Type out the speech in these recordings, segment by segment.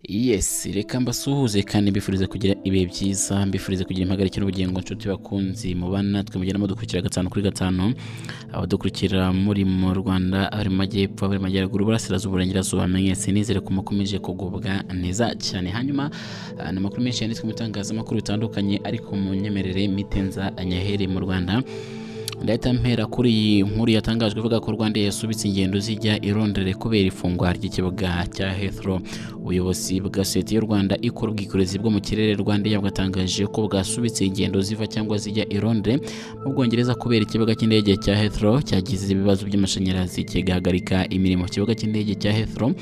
Yes, reka mbasuhuze kandi mbifurize kugira ibihe byiza, mbifurize kugira impagarike n'ubugingo nshuti bakunzi mubana natwe mugenda mudukurikira gatanu kuri gatanu, abadukurikira muri mu Rwanda, abari mu majyepfo, abari mu majyaruguru, Uburasirazuba, Uburengerazuba, mwese nizere ko mukomeje kugubwa neza cyane. Hanyuma n'amakuru menshi yanditswe mu bitangazamakuru bitandukanye, ariko mu nyemerere mitenza anyahere mu Rwanda. Ndahita mpera kuri iyi nkuru yatangajwe ivuga ko Rwanda yasubitse ingendo zijya i Londres kubera ifungwa ry'ikibuga cya Heathrow. Ubuyobozi bwa sosiyete y'u Rwanda ikora ubwikorezi bwo mu kirere Rwanda bwatangaje ko bwasubitse ingendo ziva cyangwa zijya i Londres mu Bwongereza kubera ikibuga cy'indege cya Heathrow cyagize ibibazo by'amashanyarazi kigahagarika imirimo. Ikibuga cy'indege cya Heathrow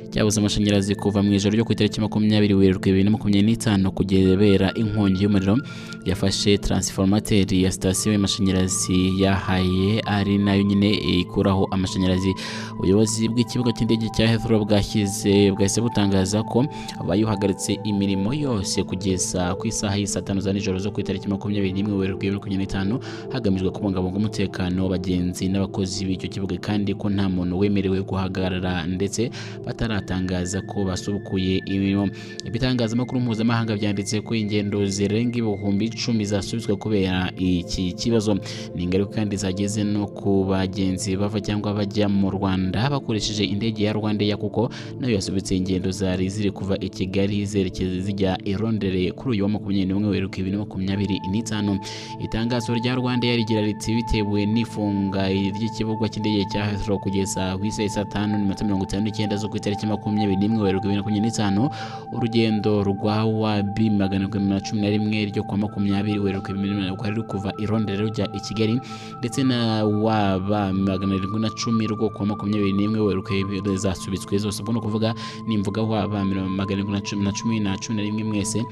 cyabuze amashanyarazi kuva mu ijoro ryo ku itariki 20 Werurwe 2025 kugera inkongi y'umuriro yafashe transformateur ya station y'amashanyarazi yahaye ari nayo nyine ikuraho amashanyarazi. Ubuyobozi bw'ikibuga cy'indege cya Heathrow bwahise butangaza ko bayuhagaritse imirimo yose kugeza ku isaha y'isatanu za nijoro zo ku itariki 21 Werurwe 2025 hagamijwe kubungabunga umutekano w'abagenzi n'abakozi b'icyo kibuga, kandi ko nta muntu wemerewe guhagarara ndetse bataratangaza ko basubukuye imirimo. Ibitangazamakuru mpuzamahanga byanditse ko ingendo zirenga ibihumbi 10 zasubitswe kubera iki kibazo. Ni ingaruka kandi zageze no ku bagenzi bava cyangwa bajya mu Rwanda bakoresheje indege ya Rwandair, kuko nayo yasubitse ingendo zari ziri kuva i Kigali zerekeza zijya i Londres kuri uyu wa 21 Werurwe 2025. Itangazo rya Rwandair rigira riti bitewe n'ifunga ry'ikibuga cy'indege cya Heathrow kugeza ku isaha 5:59 zo ku itariki 21 Werurwe 2025, urugendo rwa WB 111 ryo kwa 20 Werurwe rwari kuva i Londres rujya i Kigali, ndetse na WB 110 rwo kwa 21 Werurwe zasubitswe zose. Ubwo no kuvuga nimvuga WB 111 mwese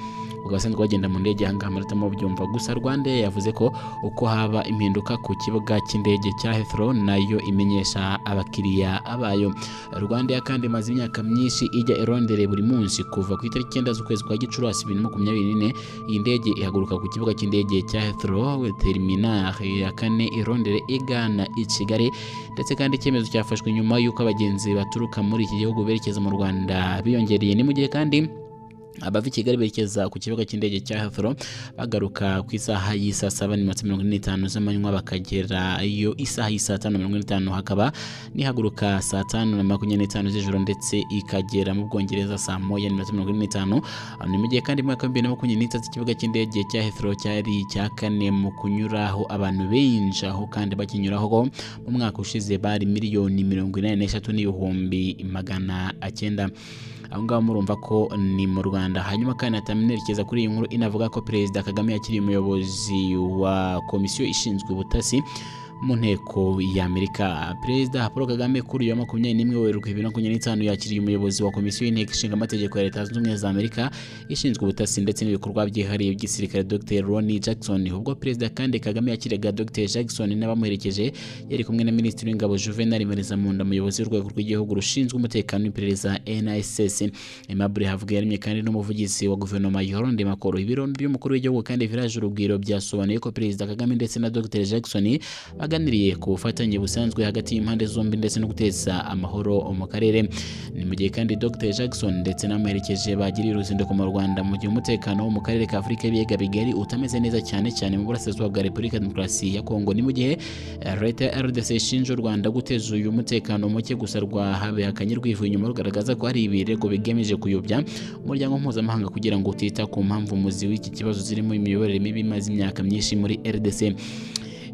ugasanzwe bagenda mu ndege hanga amaratamo byumva. Gusa Rwanda yavuze ko uko haba impinduka ku kibuga cy'indege cya Heathrow nayo imenyesha abakiriya abayo. Rwanda kandi maze imyaka myinshi ijya i Londres buri munsi kuva ku itariki 9 z'ukwezi kwa Gicurasi 2024. Iyi ndege ihaguruka ku kibuga cy'indege cya Heathrow terminal ya 4 i Londres igana i Kigali, ndetse kandi icyemezo cyafashwe nyuma y'uko abagenzi baturuka muri iki gihugu berekeza mu Rwanda biyongereye. Ni mu gihe kandi abava i Kigali berekeza ku kibuga cy'indege cya Heathrow bagaruka ku isaha y'isa 7:45 z'amanywa bakagera iyo isaha y'isa 5:45, hakaba nihaguruka saa 5:25 z'ijoro ndetse ikagera mu Bwongereza saa 1:45. Ni mu gihe kandi mu mwaka wa 2023 ikibuga cy'indege cya Heathrow cyari cya kane mu kunyuraho abantu benshi, aho kandi bakinyuraho mu mwaka ushize bari 1,83,900,000. aho ngaho murumva ko ni mu Rwanda. Hanyuma kandi atamenerekeza kuri iyi nkuru inavuga ko Perezida Kagame yakiriye umuyobozi wa komisiyo ishinzwe ubutasi mu nteko y'Amerika. Perezida Paul Kagame kuri uyu wa 21 Werurwe 2025 yakiriye umuyobozi wa komisiyo y'inteko ishinga amategeko ya Leta Zunze Ubumwe za Amerika ishinzwe ubutasi ndetse n'ibikorwa byihariye by'igisirikare Dr. Ronnie Jackson. Ubwo Perezida kandi Kagame yakiraga Dr. Jackson n'abamuherekeje yari kumwe na Minisitiri w'Ingabo Juvenal Murezamunda, umuyobozi w'urwego rw'igihugu rushinzwe umutekano w'iperereza NSS Aimable Havugiyaremye, kandi n'umuvugizi wa guverinoma Yolande Makoro. Ibiro by'umukuru w'igihugu kandi Village Urugwiro byasobanuye ko Perezida Kagame ndetse na Dr. Jackson baganiriye ku bufatanye busanzwe hagati y'impande zombi ndetse no guteza amahoro mu karere. Ni mu gihe kandi Dr. Jackson ndetse n'amuherekeje bagiriye uruzinduko mu Rwanda mu gihe umutekano wo mu karere ka Afurika y'ibiyaga bigari utameze neza cyane mu burasirazuba bwa Repubulika Demokarasi ya Kongo. Ni mu gihe Leta ya RDC ishinja u Rwanda guteza uyu mutekano muke, gusa rwahabihakanye rwivuye inyuma rugaragaza ko hari ibirego bigamije kuyobya umuryango mpuzamahanga kugira ngo utita ku mpamvu muzi w'iki kibazo zirimo imiyoborere mibi imaze imyaka myinshi muri RDC.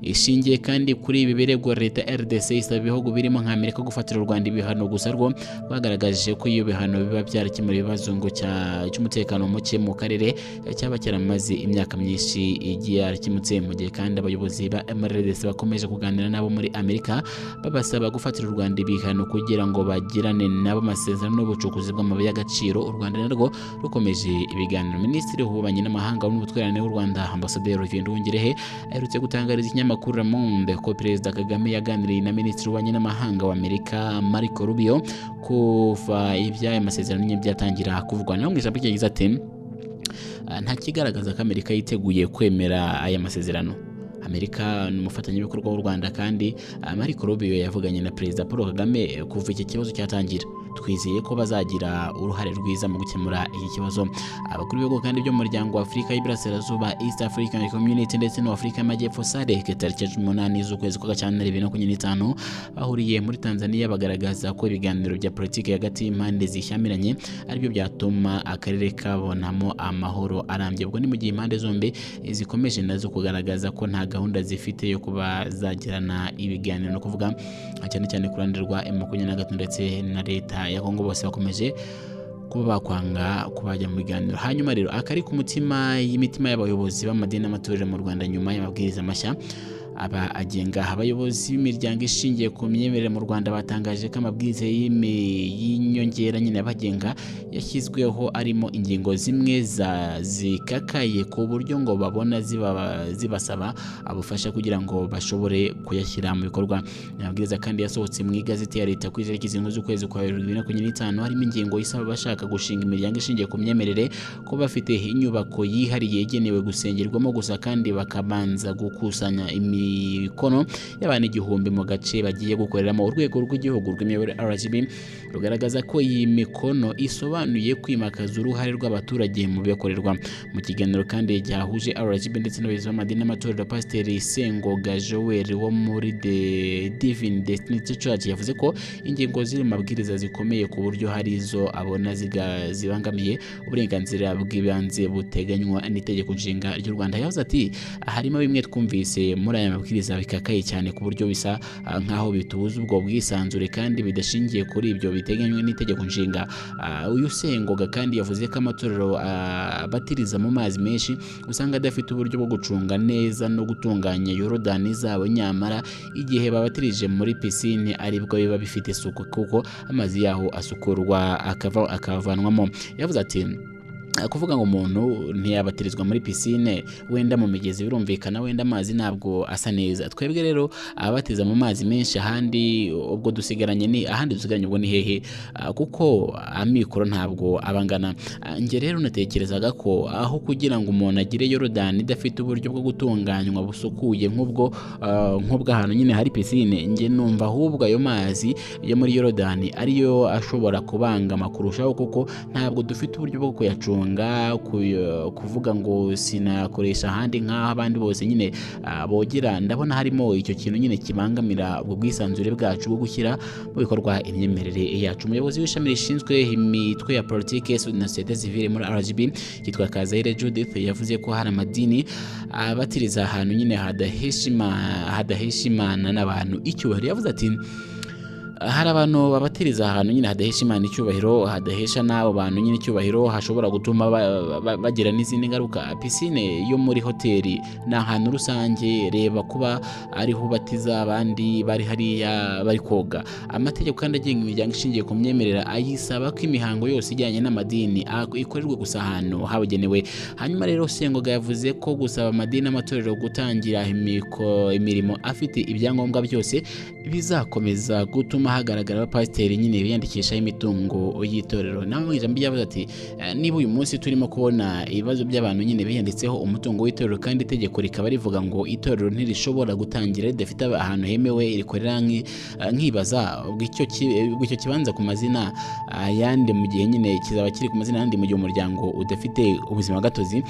Ishingiye kandi kuri ibi birego, Leta RDC isaba ibihugu birimo nka Amerika gufatira u Rwanda ibihano, gusa rwo bagaragaje ko iyo bihano biba byarakemura ibibazo ngo cy'umutekano muke mu karere cyaba cyaramaze imyaka myinshi igiye yarakemutse. Mu gihe kandi abayobozi ba RDC bakomeje kuganira nabo muri Amerika babasaba gufatira u Rwanda ibihano kugira ngo bagirane nabo amasezerano y'ubucukuzi bw'amabuye y'agaciro. U Rwanda narwo rukomeje ibiganiro. Minisitiri w'ububanyi n'amahanga n'ubutwererane w'u Rwanda Ambasaderi Olivier Nduhungirehe aherutse gutangariza ikinyamakuru Le Monde ko Perezida Kagame yaganiriye na Minisitiri w'ububanyi n'amahanga wa Amerika Marco Rubio kuva iby'aya masezerano nyine byatangira kuvugwa. Naho mu ijambo rye yagize ati nta kigaragaza ko Amerika yiteguye kwemera aya masezerano. Amerika ni umufatanyabikorwa w'u Rwanda, kandi Marco Rubio yavuganye na Perezida Paul Kagame kuva iki kibazo cyatangira. twizeye ko bazagira uruhare rwiza mu gukemura iki kibazo. Abakuru b'ibihugu kandi byo mu muryango wa Afurika y'Iburasirazuba East African Community ndetse no Afurika y'Amajyepfo SADC tariki 8 z'ukwezi kwa Gashyantare 2025 bahuriye muri Tanzania bagaragaza ko ibiganiro bya politiki hagati y'impande zishyamiranye aribyo byatuma akarere kabonamo amahoro arambye. Ubwo ni mu gihe impande zombi zikomeje nazo kugaragaza ko nta gahunda zifite yo kuba zagirana ibiganiro, no kuvuga cyane cyane ku ruhande rwa M23 ndetse na leta ya Kongo, bose bakomeje kuba bakwanga kubajya mu biganiro. Hanyuma rero akari ku mutima y'imitima y'abayobozi b'amadini n'amatorero mu Rwanda nyuma y'amabwiriza mashya aba agenga abayobozi b'imiryango ishingiye ku myemerere mu Rwanda batangaje ko amabwiriza y'inyongera nyine abagenga yashyizweho arimo ingingo zimwe zikakaye ku buryo ngo babona zibasaba abufasha kugira ngo bashobore kuyashyira mu bikorwa. Amabwiriza kandi yasohotse mu igazeti ya leta ku itariki z'ukwezi kwa 2025 harimo ingingo isaba abashaka gushinga imiryango ishingiye ku myemerere ko bafite inyubako yihariye igenewe gusengerwamo gusa kandi bakabanza gukusanya imikono y'abantu 1000 mu gace bagiye gukoreramo. Urwego rw'igihugu rw'imiyoborere RGB rugaragaza ko iyi mikono isobanuye kwimakaza uruhare rw'abaturage mu bikorerwa. Mu kiganiro kandi cyahuje RGB ndetse n'abayobozi b'amadini n'amatorero, Pasiteri Sengoga Joel wo muri The Divine Destiny Church yavuze ko ingingo ziri mu mabwiriza zikomeye ku buryo hari izo abona zibangamiye uburenganzira bw'ibanze buteganywa n'itegeko nshinga ry'u Rwanda. Yavuze ati harimo bimwe twumvise muri aya mabwiriza bikakaye cyane ku buryo bisa nkaho bitubuza ubwo bwisanzure kandi bidashingiye kuri ibyo biteganywa n'itegeko nshinga. Uyu Sengoga kandi yavuze ko amatorero batiriza mu mazi menshi usanga adafite uburyo bwo gucunga neza no gutunganya Yorodani zabo, nyamara igihe babatirije muri pisine aribwo biba bifite isuku kuko amazi yaho asukurwa akavanwamo. Yavuze ati kuvuga ngo umuntu ntiyabatirizwa muri pisine wenda mu migezi birumvikana, wenda amazi ntabwo asa neza. Twebwe rero abatiza mu mazi menshi ahandi ubwo dusigaranye ubwo ni hehe, kuko amikoro ntabwo abangana. Nge rero natekerezaga ko aho kugira ngo umuntu agire Yorodani idafite uburyo bwo gutunganywa busukuye nk'ubw'ahantu nyine hari pisine, nge numva ahubwo ayo mazi yo muri Yorodani ariyo ashobora kubangama kurushaho kuko ntabwo dufite uburyo bwo kuyacunga, kuvuga ngo sinakoresha ahandi nk'aho abandi bose nyine bogera. Ndabona harimo icyo kintu nyine kibangamira ubwo bwisanzure bwacu bwo gushyira mu bikorwa imyemerere yacu. Umuyobozi w'ishami rishinzwe imitwe ya politiki na societe civile muri RGB yitwa Kazayire Judith yavuze ko hari amadini batiriza ahantu nyine hadahesha Imana n'abantu icyubahiro. Yavuze ati hari abantu babatiriza ahantu nyine hadahesha Imana icyubahiro, hadahesha n'abo bantu nyine icyubahiro, hashobora gutuma bagira n'izindi ngaruka. Pisine yo muri hoteli ni ahantu rusange, reba kuba ariho ubatiza abandi bari hariya bari koga. Amategeko kandi agenga imiryango ishingiye ku myemerere ayisaba ko imihango yose ijyanye n'amadini ikorerwa gusa ahantu habugenewe. Hanyuma rero Sengoga yavuze ko gusaba amadini n'amatorero gutangira imirimo afite ibyangombwa byose bizakomeza gutuma hagaragara abapasiteri nyine biyandikishaho imitungo y'itorero. Naho mu ijambo yavuze ati niba uyu munsi turimo kubona ibibazo by'abantu nyine biyanditseho umutungo w'itorero kandi itegeko rikaba rivuga ngo itorero ntirishobora gutangira ridafite ahantu hemewe rikorera, nkibaza ubwo icyo kibanza ku mazina yandi mu gihe nyine kizaba kiri ku mazina yandi mu gihe umuryango udafite ubuzima gatozi.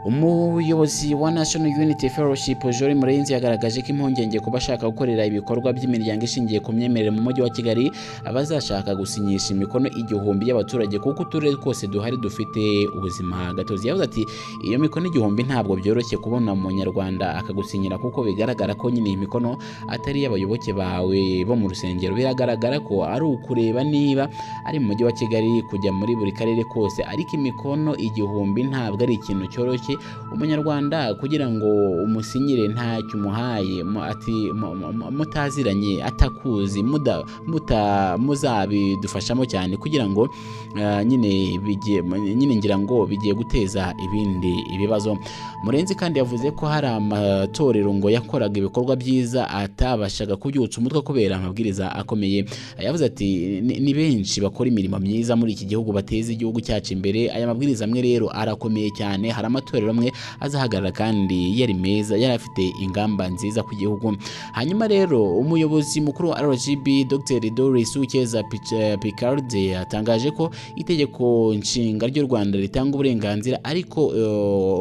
Umuyobozi wa National Unity Fellowship Joel Murenzi yagaragaje ko impungenge ku bashaka gukorera ibikorwa by'imiryango ishingiye ku myemerere mu mujyi wa Kigali abazashaka gusinyisha imikono 1000 y'abaturage kuko uturere twose duhari dufite ubuzima gatozi. Yavuze ati iyo mikono 1000 ntabwo byoroshye kubona umunyarwanda akagusinyira kuko bigaragara ko nyine imikono atari y'abayoboke bawe bo mu rusengero. Biragaragara ko ari ukureba niba ari mu mujyi wa Kigali kujya muri buri karere kose, ariko imikono 1000 ntabwo ari ikintu cyoroshye. Umunyarwanda kugira ngo umusinyire ntacyo umuhaye, ati mutaziranye atakuzi muzabidufashamo cyane kugira ngo nyine ngira ngo bigiye guteza ibindi ibibazo. Murenzi kandi yavuze ko hari amatorero ngo yakoraga ibikorwa byiza atabashaga kubyutsa umutwe kubera amabwiriza akomeye. Yavuze ati ni benshi bakora imirimo myiza muri iki gihugu bateza igihugu cyacu imbere, aya mabwiriza amwe rero arakomeye cyane. Hari amatorero amatorero amwe azahagarara kandi yari meza, yari afite ingamba nziza ku gihugu. Hanyuma rero umuyobozi mukuru wa RGB Dr Doris Ukeza Picard yatangaje ko itegeko nshinga ry'u Rwanda ritanga uburenganzira ariko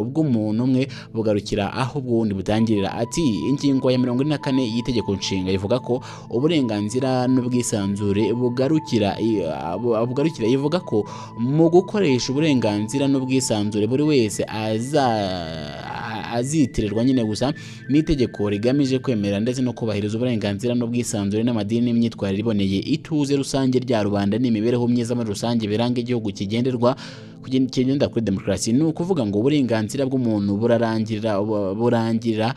bw'umuntu umwe bugarukira aho bw'undi butangirira. Ati ingingo ya 44 y'itegeko nshinga ivuga ko uburenganzira n'ubwisanzure bugarukira ivuga ko mu gukoresha uburenganzira n'ubwisanzure buri wese azitirirwa nyine gusa n'itegeko rigamije kwemera ndetse no kubahiriza uburenganzira n'ubwisanzure n'amadini n'imyitwarire iboneye, ituze rusange rya rubanda n'imibereho myiza muri rusange biranga igihugu kigendera kuri demokarasi. Ni ukuvuga ngo uburenganzira bw'umuntu burangirira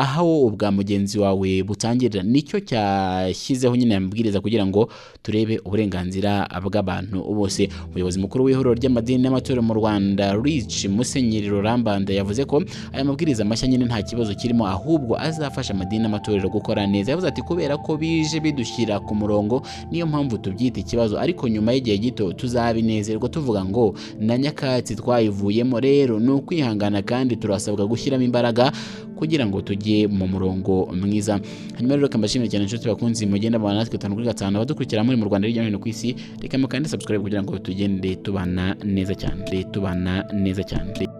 aho ubwa mugenzi wawe butangirira. Nicyo cyashyizeho nyine amabwiriza kugira ngo turebe uburenganzira bw'abantu bose. Umuyobozi mukuru w'ihuriro ry'amadini n'amatorero mu Rwanda Rich Musenyeri Rurambanda yavuze ko aya mabwiriza mashya nyine nta kibazo kirimo, ahubwo azafasha amadini n'amatorero gukora neza. Yavuze ati kubera ko bije bidushyira ku murongo niyo mpamvu tubyita ikibazo, ariko nyuma y'igihe gito tuzabinezerwa tuvuga ngo na nyakatsi twayivuyemo. Rero ni ukwihangana kandi turasabwa gushyiramo imbaraga kugira ngo tujye mu murongo mwiza. Hanyuma rero kambashimire cyane inshuti bakunzi mugenda bana natwe 5 kuri 5 abadukurikira muri mu Rwanda hirya no hino ku isi, reka mukande subscribe kugira ngo tugende tubana neza cyane.